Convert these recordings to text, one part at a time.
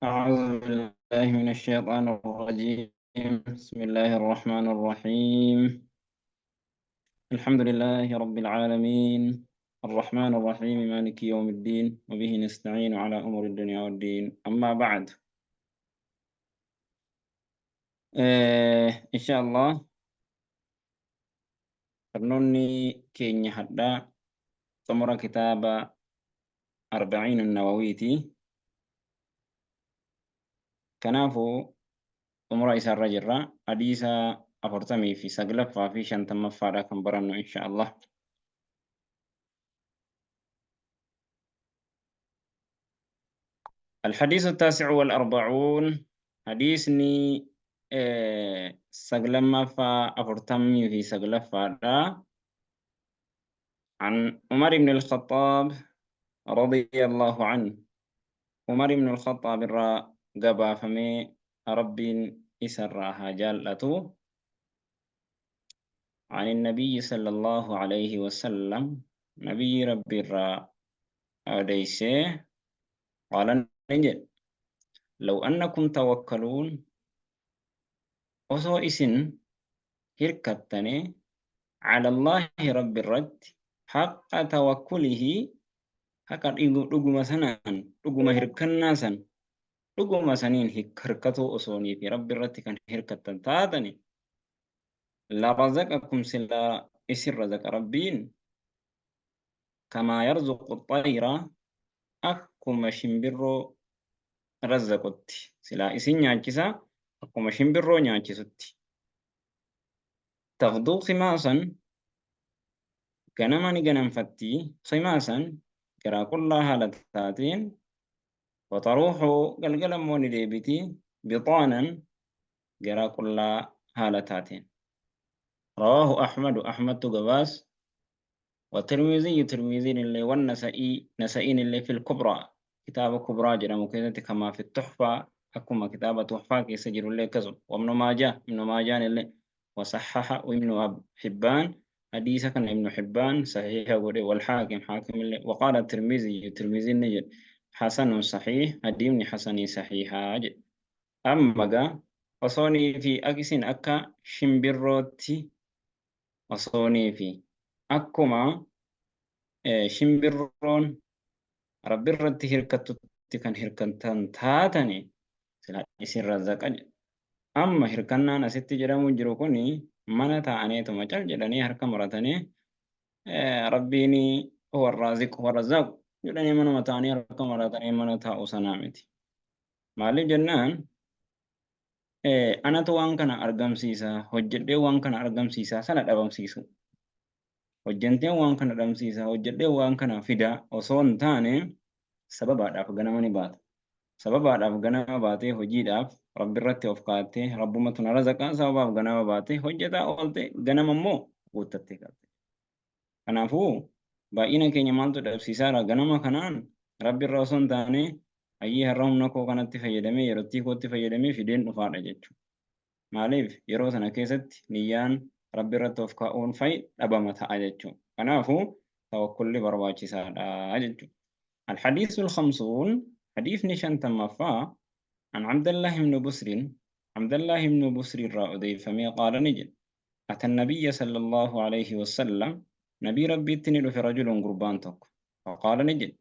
أعوذ بالله من الشيطان الرجيم. بسم الله الرحمن الرحيم. الحمد لله رب العالمين، الرحمن الرحيم، مالك يوم الدين، وبه نستعين على أمور الدنيا والدين. أما بعد، إن شاء الله فرنوني كيني حدا ثمر كتاب 40 النوويتي. كنافو ثمر إسار رجرة حديثا أفرتمي في سقلب فافي شانتم فادا كمبرنو إن شاء الله. الحديث 49 حديثني سقلما فا أفرتمي في سقلفا عن عمر بن الخطاب رضي الله عنه. عمر بن الخطاب الرا قبا فمي رب إسراها جالته عن النبي صلى الله عليه وسلم. نبي ربي الرا أوديسه قال نجد: لو أنكم توكلون وسو إسن هركتني على الله رب الرد حق توكله، حق دغما سنان دغما هركنا سن دغما سنين هركتو أسوني في رب الرد كان هركتن تاتني لرزقكم سلا إسر رزق ربين كما يرزق الطير أكما شمبرو رزقت سلا إسن نيانكسا أكما شمبرو نيانكسوتي تغدو خماسا ganama ni ganamfatti khimaasan garaa qullaa haala taateen waxaruuxu galgalammoo ni deebiti bixaanan garaa qullaa haala taateen. rawaahu ahmadu ahmadtu gabaas والترمذي ترمذي اللي والنسائي نسائي اللي في الكبرى كتاب كبرى جرى كذا كما في التحفة حكم كتابة تحفة كيسجل اللي كذب وابن ماجه اللي وصحح وابن حبان حديث كان ابن حبان صحيح والحاكم حاكم اللي وقال الترمذي نجد حسن صحيح هديمني حسني صحيحة جد. أما جا وصوني في أكسين أكا شمبروتي وصوني في أكما shimbirroon rabbi irratti hirkattutti kan hirkattan taatani sila isin razzaqa jedha. Amma hirkannaan asitti jedhamu jiru kuni mana taa'aneetuma cal jedhanii harka maratanii rabbiin warraaziqu warrazzaqu jedhanii manuma ta'anii harka maratanii mana taa'u sanaa miti. Maaliif jennaan anatu waan kana argamsiisa hojjedhee waan kana argamsiisa sana dhabamsiisu. Hojjanteen waan kana dhabamsiisa hojjedhee waan kana fida osoo hin taane sababaadhaaf ganama ni baata. Sababaadhaaf ganama baatee hojiidhaaf rabbi irratti of kaattee rabbumatu na razaqaa sababaaf ganama baatee hojjetaa oolte ganama immoo guuttattee qabde. Kanaafuu baay'ina keenya maaltu dhabsiisaara ganama kanaan rabbi irra osoo hin taane hayyii har'a humna koo kanatti fayyadamee yerootti kootti fayyadamee fideen dhufaadha jechuudha. Maaliif yeroo sana keessatti niyyaan rabbi irratti of kaa'uun fa'i dhabama ta'a jechuudha. Kanaafuu tawakkulli barbaachisaadha jechuudha. الحديث الخمسون حديث نشان تمفا عن عبد الله بن بسر. عبد الله بن بسر الرائدي فمي قال نجد: أتى النبي صلى الله عليه وسلم نبي ربي تنل في رجل قربانتك فقال نجد: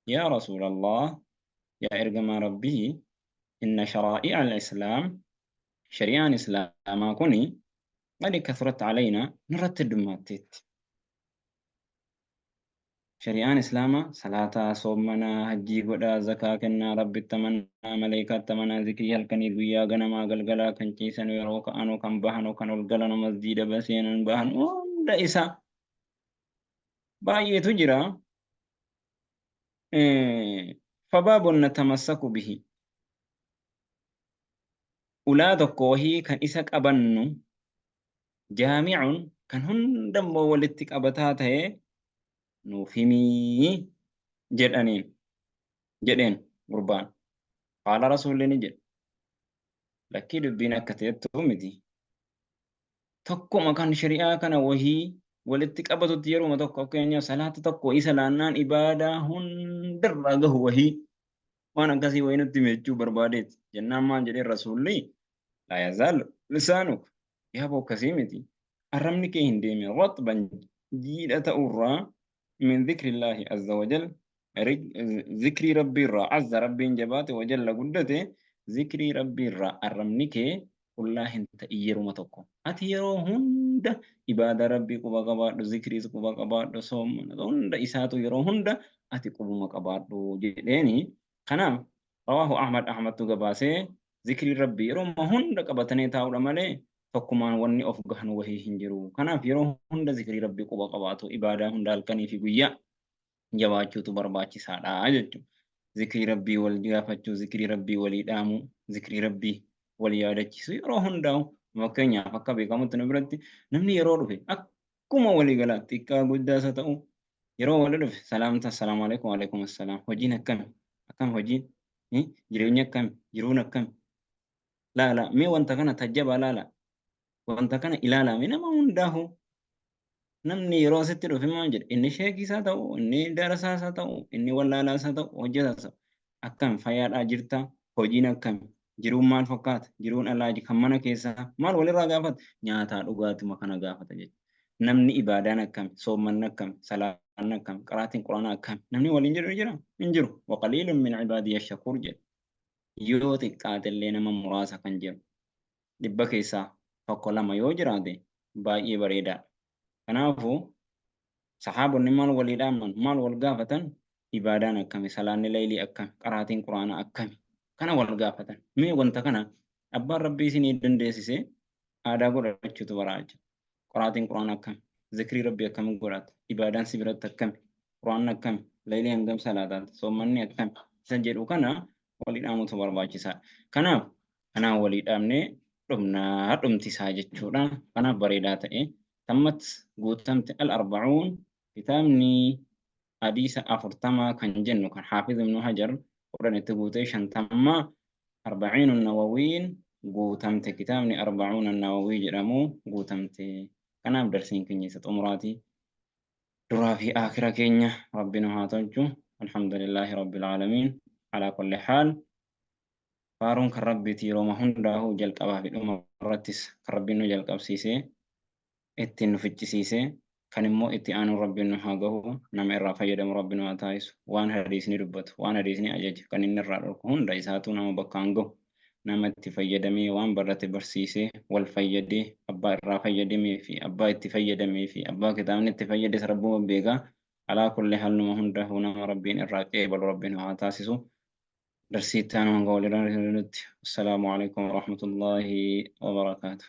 يا رسول الله يا إرجم ربه إن شرائع الإسلام شريعة إسلام كوني قد كثرت علينا نرتد ماتت. شريعة إسلام صلاة صومنا حجي قدا زكاة كنا رب التمنى ملائكة التمنى ذكي هلكني قويا غنما غلغلا كنچيسن ويروك أنو كم بحنو كنو الغلن مسجد بسينن بحن دا إسا باية تجرى فباب نتمسك به أولادك وهي كان إساك أبنو جامع كان هندم ولدتك أبتاته نوفيمي jedheen gurbaan qaala rasuulli ni jedhe lakkii dubbiin akka ta'ettu miti tokkuma kan shari'aa kana wahii walitti qabatutti yeruma tokko fakkeenyaaf salaata tokko isa laannaan ibaadaa hundarraa gahu wahii وأنا كسي وين تمشوا بربادت جنة ما جري رسولي لا يزال لسانك يا أبو كسيمتي أرمني هنديمي رطبا جيدة أورا من ذكر الله عز وجل ذكري ربي الرا عز ربي جبات وجل قدته ذكري ربي الرا أرمني والله انت إيرو متوكو أتيرو هند إبادة ربي قبا قباد ذكري قبا قباد صوم هند إساتو يرو هند أتي قبا قباد جديني خنام رواه أحمد تقباسي ذكري ربي يرو ما هند قبتني تاولا مالي tokkumaan wanni of gahnu wahii hin jiru. Kanaaf yeroo hunda zikrii rabbii quba qabaatu ibaadaa hunda halkanii fi guyyaa jabaachuutu barbaachisaadha jechuudha. Zikrii rabbii wal gaafachuu, zikrii rabbii walii dhaamuu, zikrii rabbii wal yaadachiisu yeroo hundaa'u fakkeenyaaf akka beekamutti nu biratti namni yeroo dhufe akkuma walii galaatti xiqqaa guddaas haa ta'u yeroo wal dhufe salaamta assalaamu alaikum wa alaikum assalaam hojiin akkami akkam hojiin jireenyi akkami jiruun akkami laala mee wanta kana tajjabaa laala wanta kana ilaalame nama hundaahu namni yeroo asitti dhufe maal jedhe inni sheekii isaa ta'u inni darasaa isaa ta'u inni wallaalaa isaa ta'u hojjetaa isaa akkam fayyaadhaa jirta hojiin akkam jiruun maal fakkaata jiruun alaaji kan mana keessaa maal walirraa gaafata nyaataa dhugaatuma kana gaafata jechuudha. Namni ibaadaan akkam soommanni akkam salaanni akkam qaraatiin quraanaa akkam namni waliin jedhu jira hin jiru waqaliilun min cibaadiyya shakuur jedhe yoo xiqqaatellee nama muraasa kan jiru dhibba keessaa tokko lama yoo jiraate baay'ee bareedaadha. Kanaafuu sahaabonni maal walii dhaaman maal wal gaafatan ibaadaan akkami salaanni laylii akkami qaraatiin quraanaa akkami kana wal gaafatan mee wanta kana abbaan rabbii isinii dandeessise aadaa godhachuutu baraacha qaraatiin quraanaa akkami zikrii rabbii akkami godhata ibaadaan si biratti akkami quraanni akkami laylii hangam salaataa soommanni akkami isa jedhu kana walii dhaamutu barbaachisaadha. Kanaaf walii dhaamnee dhumnaa dhumtisaa jechuudha. Kanaaf bareedaa ta'e tammat guutamte al-arba'uun kitaabni hadiisa 40 kan jennu kan Haafiz Ibn Hajar qudhanitti guutee 50 arba'iin nawawiin guutamte kitaabni arba'uun nawawii jedhamu guutamte. Kanaaf darsiin keenya isa xumuraatii duraa fi aakhira keenya rabbina haa tolchu. Alhamdulillahi rabbil aalamiin alaa kulli haal faaruun kan rabbiiti yeroo hundaa'u jalqabaa fi dhuma irrattis kan rabbiin nu jalqabsiisee ittiin nu ficcisiisee kan immoo itti aanu rabbiin nu haa gahu nama irraa fayyadamu rabbiin nu haa taasisu waan hadiisni dubbatu waan hadiisni ajaje kan inni irraa dhorku hunda isaatu nama bakkaan gahu nama itti fayyadamee waan barate barsiisee wal fayyadee abbaa irraa fayyadamee fi abbaa itti fayyadamee fi abbaa kitaabni itti fayyades rabbuma beekaa alaa kulli haal nama hundaa'u nama rabbiin irraa qeebalu rabbiin haa taasisu. درسي الثاني من قول الله السلام عليكم ورحمة الله وبركاته.